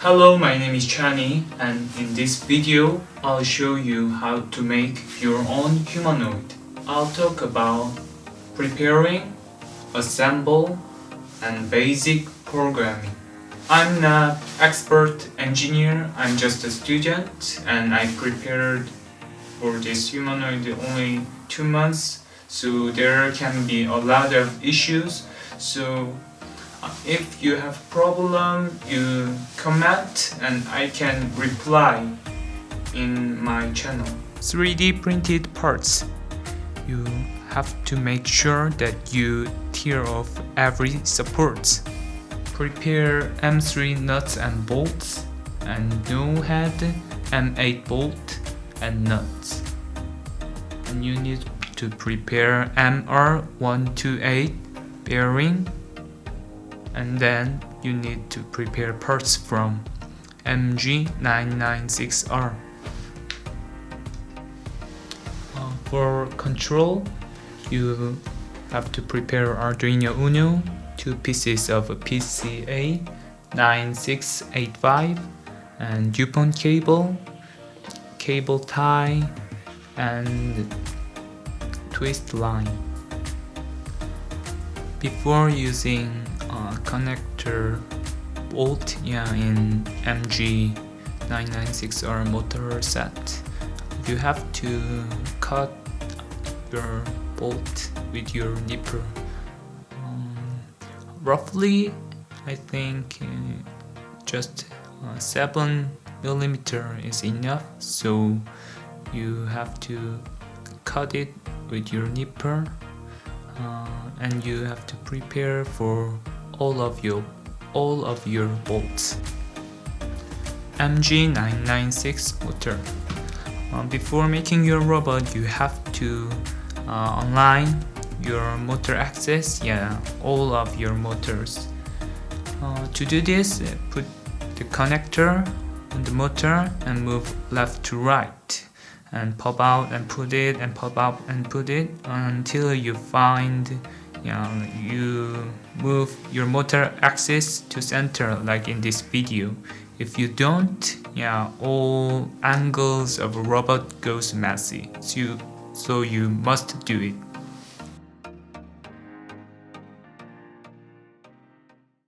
Hello, my name is Chanhui, and in this video, I'll show you how to make your own humanoid. I'll talk about preparing, assemble, and basic programming. I'm not expert engineer, I'm just a student, and I prepared for this humanoid only 2 months, so there can be a lot of issues. So if you have problem, you comment and I can reply in my channel. 3D printed parts. You have to make sure that you tear off every support. Prepare M3 nuts and bolts and no head M8 bolt and nuts. And you need to prepare MR128 bearing. And then you need to prepare parts from MG996R. For control, you have to prepare Arduino Uno, 2 pieces of PCA 9685 and DuPont cable, cable tie, and twist line. Before using connector bolt in MG996R motor set, you have to cut your bolt with your nipper. Roughly, I think just 7mm is enough, so you have to cut it with your nipper, and you have to prepare for all of your bolts. MG996 motor. Before making your robot, you have to align your motor axis, all of your motors. To do this, put the connector on the motor and move left to right, and pop out and put it, and pop out and put it until you find you move your motor axis to center, like in this video. If you don't, all angles of a robot goes messy, so you must do it.